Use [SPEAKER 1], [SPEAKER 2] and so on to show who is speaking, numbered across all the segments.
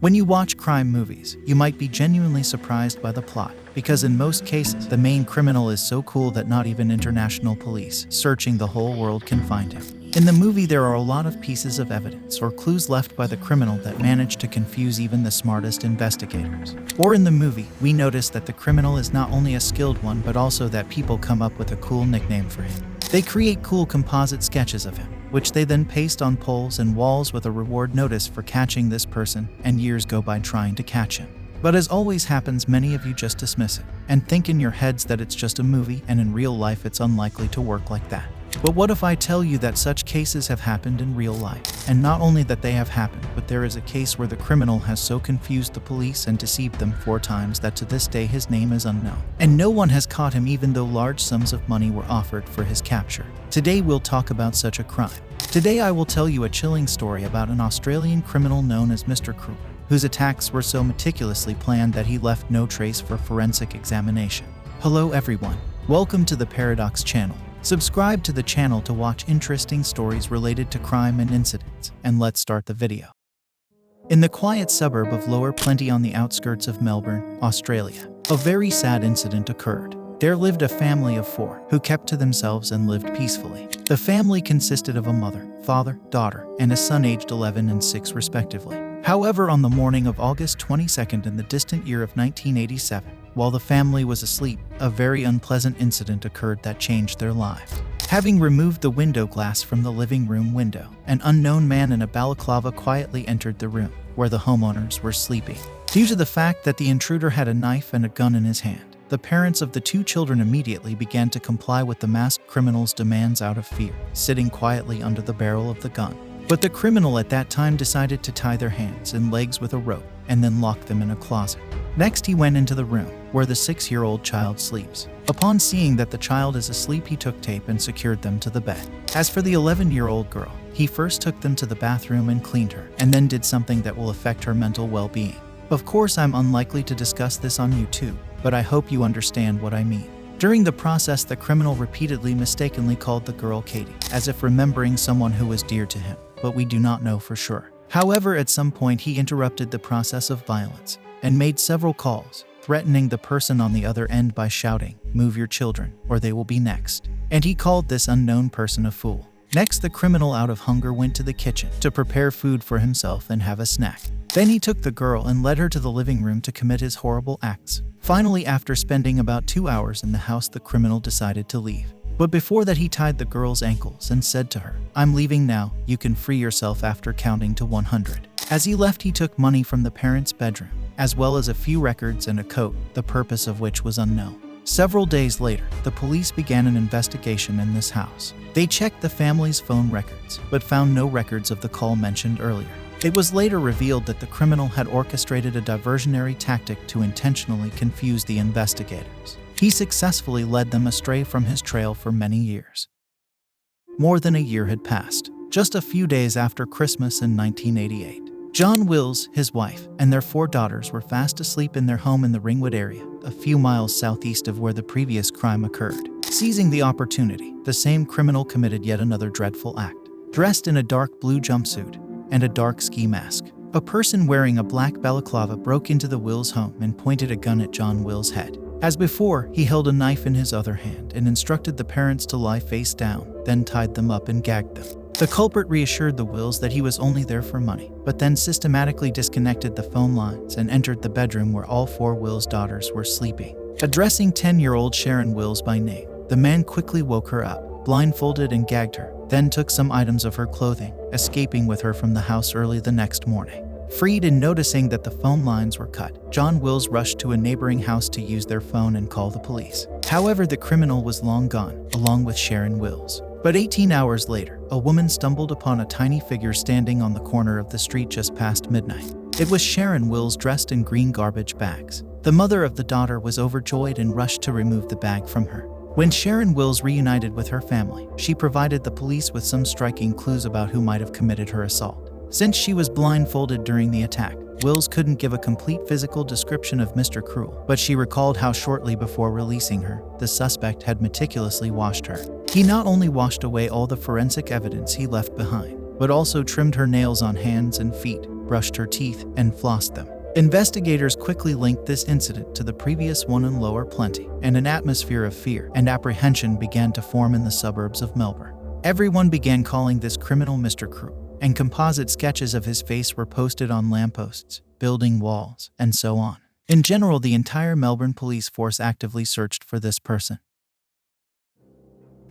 [SPEAKER 1] When you watch crime movies, you might be genuinely surprised by the plot, because in most cases, the main criminal is so cool that not even international police searching the whole world can find him. In the movie, there are a lot of pieces of evidence or clues left by the criminal that manage to confuse even the smartest investigators. Or in the movie, we notice that the criminal is not only a skilled one, but also that people come up with a cool nickname for him. They create cool composite sketches of him, which they then paste on poles and walls with a reward notice for catching this person, and years go by trying to catch him. But as always happens, many of you just dismiss it and think in your heads that it's just a movie, and in real life it's unlikely to work like that. But what if I tell you that such cases have happened in real life? And not only that they have happened, but there is a case where the criminal has so confused the police and deceived them 4 times that to this day his name is unknown. And no one has caught him, even though large sums of money were offered for his capture. Today we'll talk about such a crime. Today I will tell you a chilling story about an Australian criminal known as Mr. Cruel, whose attacks were so meticulously planned that he left no trace for forensic examination. Hello everyone, welcome to the Paradox channel. Subscribe to the channel to watch interesting stories related to crime and incidents, and let's start the video. In the quiet suburb of Lower Plenty on the outskirts of Melbourne, Australia, a very sad incident occurred. There lived a family of 4 who kept to themselves and lived peacefully. The family consisted of a mother, father, daughter, and a son aged 11 and 6 respectively. However, on the morning of August 22nd in the distant year of 1987, while the family was asleep, a very unpleasant incident occurred that changed their lives. Having removed the window glass from the living room window, an unknown man in a balaclava quietly entered the room where the homeowners were sleeping. Due to the fact that the intruder had a knife and a gun in his hand, the parents of the 2 children immediately began to comply with the masked criminal's demands out of fear, sitting quietly under the barrel of the gun. But the criminal at that time decided to tie their hands and legs with a rope and then lock them in a closet. Next, he went into the room where the 6-year-old child sleeps. Upon seeing that the child is asleep, he took tape and secured them to the bed. As for the 11-year-old girl, he first took them to the bathroom and cleaned her, and then did something that will affect her mental well-being. Of course, I'm unlikely to discuss this on YouTube, but I hope you understand what I mean. During the process, the criminal repeatedly mistakenly called the girl Katie, as if remembering someone who was dear to him, but we do not know for sure. However, at some point he interrupted the process of violence and made several calls, threatening the person on the other end by shouting, "Move your children, or they will be next." And he called this unknown person a fool. Next, the criminal, out of hunger, went to the kitchen to prepare food for himself and have a snack. Then he took the girl and led her to the living room to commit his horrible acts. Finally, after spending about 2 hours in the house, the criminal decided to leave. But before that, he tied the girl's ankles and said to her, "I'm leaving now, you can free yourself after counting to 100. As he left, he took money from the parents' bedroom, as well as a few records and a coat, the purpose of which was unknown. Several days later, the police began an investigation in this house. They checked the family's phone records, but found no records of the call mentioned earlier. It was later revealed that the criminal had orchestrated a diversionary tactic to intentionally confuse the investigators. He successfully led them astray from his trail for many years. More than a year had passed. Just a few days after Christmas in 1988, John Wills, his wife, and their 4 daughters were fast asleep in their home in the Ringwood area, a few miles southeast of where the previous crime occurred. Seizing the opportunity, the same criminal committed yet another dreadful act. Dressed in a dark blue jumpsuit and a dark ski mask, a person wearing a black balaclava broke into the Wills home and pointed a gun at John Wills' head. As before, he held a knife in his other hand and instructed the parents to lie face down, then tied them up and gagged them. The culprit reassured the Wills that he was only there for money, but then systematically disconnected the phone lines and entered the bedroom where all 4 Wills' daughters were sleeping. Addressing 10-year-old Sharon Wills by name, the man quickly woke her up, blindfolded and gagged her, then took some items of her clothing, escaping with her from the house early the next morning. Freed and noticing that the phone lines were cut, John Wills rushed to a neighboring house to use their phone and call the police. However, the criminal was long gone, along with Sharon Wills. But 18 hours later, a woman stumbled upon a tiny figure standing on the corner of the street just past midnight. It was Sharon Wills, dressed in green garbage bags. The mother of the daughter was overjoyed and rushed to remove the bag from her. When Sharon Wills reunited with her family, she provided the police with some striking clues about who might have committed her assault. Since she was blindfolded during the attack, Wills couldn't give a complete physical description of Mr. Cruel, but she recalled how shortly before releasing her, the suspect had meticulously washed her. He not only washed away all the forensic evidence he left behind, but also trimmed her nails on hands and feet, brushed her teeth and flossed them. Investigators quickly linked this incident to the previous one in Lower Plenty, and an atmosphere of fear and apprehension began to form in the suburbs of Melbourne. Everyone began calling this criminal Mr. Cruel, and composite sketches of his face were posted on lampposts, building walls, and so on. In general, the entire Melbourne police force actively searched for this person.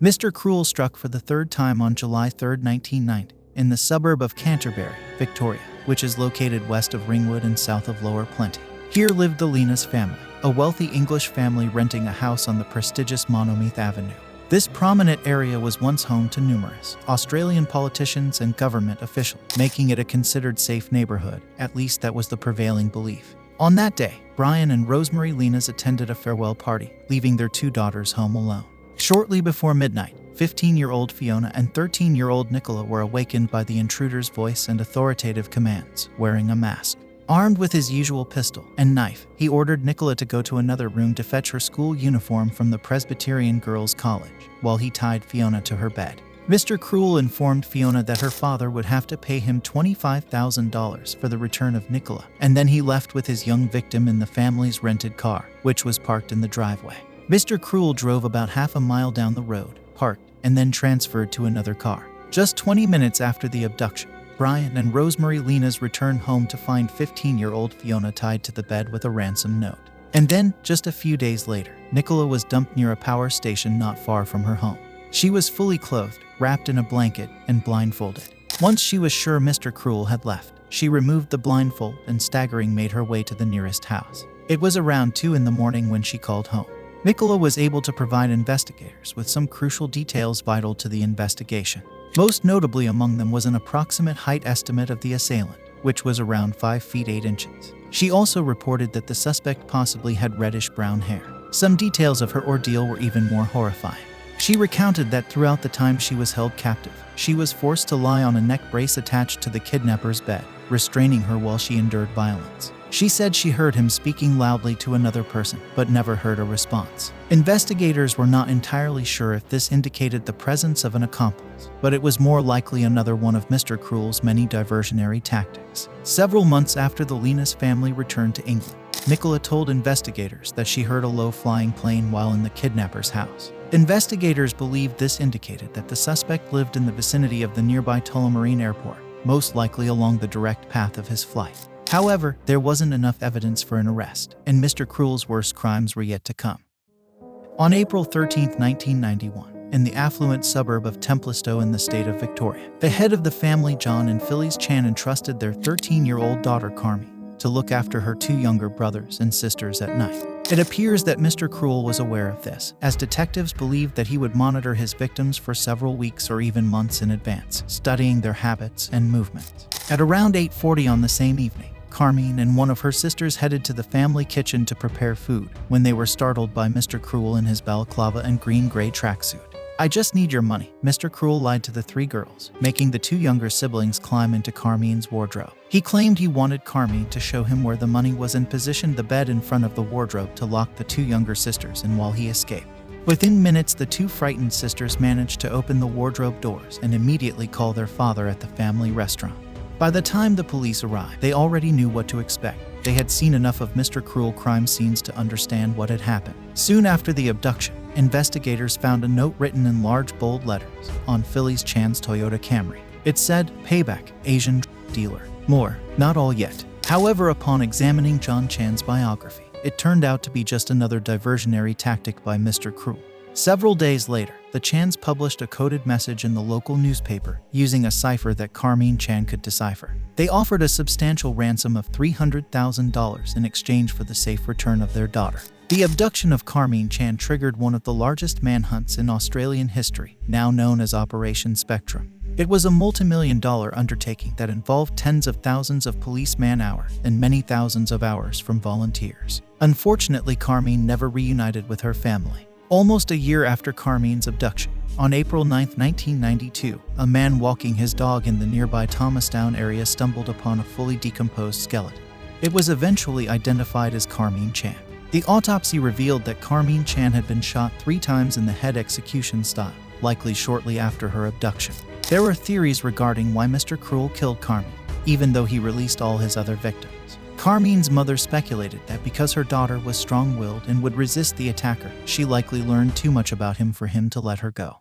[SPEAKER 1] Mr. Cruel struck for the third time on July 3, 1990, in the suburb of Canterbury, Victoria, which is located west of Ringwood and south of Lower Plenty. Here lived the Linas family, a wealthy English family renting a house on the prestigious Monomeath Avenue. This prominent area was once home to numerous Australian politicians and government officials, making it a considered safe neighborhood. At least that was the prevailing belief. On that day, Brian and Rosemary Linas attended a farewell party, leaving their two daughters home alone. Shortly before midnight, 15-year-old Fiona and 13-year-old Nicola were awakened by the intruder's voice and authoritative commands, wearing a mask. Armed with his usual pistol and knife, he ordered Nicola to go to another room to fetch her school uniform from the Presbyterian Girls' College, while he tied Fiona to her bed. Mr. Cruel informed Fiona that her father would have to pay him $25,000 for the return of Nicola, and then he left with his young victim in the family's rented car, which was parked in the driveway. Mr. Cruel drove about half a mile down the road, parked, and then transferred to another car. Just 20 minutes after the abduction, Brian and Rosemary Linas returned home to find 15-year-old Fiona tied to the bed with a ransom note. And then, just a few days later, Nicola was dumped near a power station not far from her home. She was fully clothed, wrapped in a blanket, and blindfolded. Once she was sure Mr. Cruel had left, she removed the blindfold and staggering made her way to the nearest house. It was around 2 a.m. when she called home. Nicola was able to provide investigators with some crucial details vital to the investigation. Most notably among them was an approximate height estimate of the assailant, which was around 5 feet 8 inches. She also reported that the suspect possibly had reddish-brown hair. Some details of her ordeal were even more horrifying. She recounted that throughout the time she was held captive, she was forced to lie on a neck brace attached to the kidnapper's bed, restraining her while she endured violence. She said she heard him speaking loudly to another person, but never heard a response. Investigators were not entirely sure if this indicated the presence of an accomplice, but it was more likely another one of Mr. Cruel's many diversionary tactics. Several months after the Linas family returned to England, Nicola told investigators that she heard a low-flying plane while in the kidnapper's house. Investigators believed this indicated that the suspect lived in the vicinity of the nearby Tullamarine Airport, most likely along the direct path of his flight. However, there wasn't enough evidence for an arrest, and Mr. Cruel's worst crimes were yet to come. On April 13, 1991, in the affluent suburb of Templestowe in the state of Victoria, the head of the family, John and Phyllis Chan, entrusted their 13-year-old daughter, Carmi, to look after her 2 younger brothers and sisters at night. It appears that Mr. Cruel was aware of this, as detectives believed that he would monitor his victims for several weeks or even months in advance, studying their habits and movements. At around 8:40 on the same evening, Carmine and one of her sisters headed to the family kitchen to prepare food when they were startled by Mr. Cruel in his balaclava and green-gray tracksuit. "I just need your money," Mr. Cruel lied to the 3 girls, making the 2 younger siblings climb into Carmine's wardrobe. He claimed he wanted Carmine to show him where the money was and positioned the bed in front of the wardrobe to lock the 2 younger sisters in while he escaped. Within minutes, the 2 frightened sisters managed to open the wardrobe doors and immediately call their father at the family restaurant. By the time the police arrived, they already knew what to expect. They had seen enough of Mr. Cruel crime scenes to understand what had happened. Soon after the abduction, investigators found a note written in large bold letters on Phyllis Chan's Toyota Camry. It said, "Payback, Asian dealer." More, not all yet. However, upon examining John Chan's biography, it turned out to be just another diversionary tactic by Mr. Cruel. Several days later, the Chans published a coded message in the local newspaper using a cipher that Carmine Chan could decipher. They offered a substantial ransom of $300,000 in exchange for the safe return of their daughter. The abduction of Carmine Chan triggered one of the largest manhunts in Australian history, now known as Operation Spectrum. It was a multi-million-dollar undertaking that involved tens of thousands of police man-hours and many thousands of hours from volunteers. Unfortunately, Carmine never reunited with her family. Almost a year after Carmine's abduction, on April 9, 1992, a man walking his dog in the nearby Thomastown area stumbled upon a fully decomposed skeleton. It was eventually identified as Carmine Chan. The autopsy revealed that Carmine Chan had been shot 3 times in the head execution style, likely shortly after her abduction. There were theories regarding why Mr. Cruel killed Carmine, even though he released all his other victims. Carmine's mother speculated that because her daughter was strong-willed and would resist the attacker, she likely learned too much about him for him to let her go.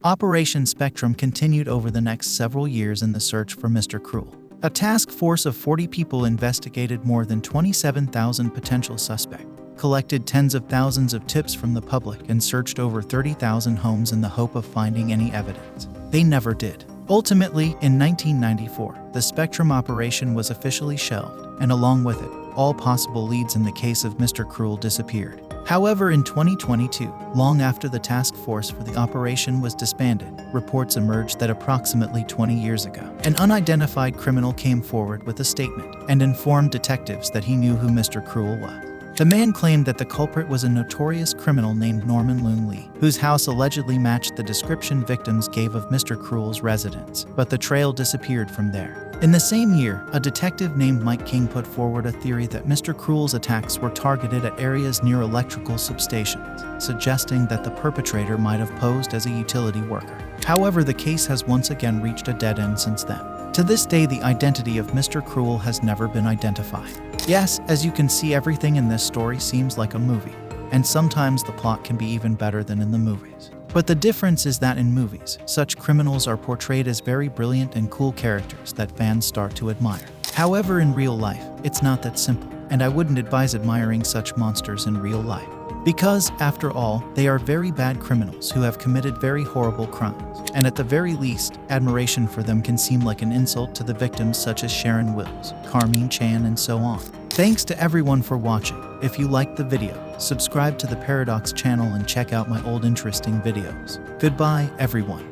[SPEAKER 1] Operation Spectrum continued over the next several years in the search for Mr. Cruel. A task force of 40 people investigated more than 27,000 potential suspects, collected tens of thousands of tips from the public, and searched over 30,000 homes in the hope of finding any evidence. They never did. Ultimately, in 1994, the Spectrum operation was officially shelved, and along with it, all possible leads in the case of Mr. Cruel disappeared. However, in 2022, long after the task force for the operation was disbanded, reports emerged that approximately 20 years ago, an unidentified criminal came forward with a statement and informed detectives that he knew who Mr. Cruel was. The man claimed that the culprit was a notorious criminal named Norman Loon Lee, whose house allegedly matched the description victims gave of Mr. Cruel's residence, but the trail disappeared from there. In the same year, a detective named Mike King put forward a theory that Mr. Cruel's attacks were targeted at areas near electrical substations, suggesting that the perpetrator might have posed as a utility worker. However, the case has once again reached a dead end since then. To this day, the identity of Mr. Cruel has never been identified. Yes, as you can see, everything in this story seems like a movie, and sometimes the plot can be even better than in the movies. But the difference is that in movies, such criminals are portrayed as very brilliant and cool characters that fans start to admire. However, in real life, it's not that simple, and I wouldn't advise admiring such monsters in real life. Because, after all, they are very bad criminals who have committed very horrible crimes, and at the very least, admiration for them can seem like an insult to the victims such as Sharon Wills, Carmine Chan, and so on. Thanks to everyone for watching. If you liked the video, subscribe to the Paradox channel and check out my old interesting videos. Goodbye, everyone.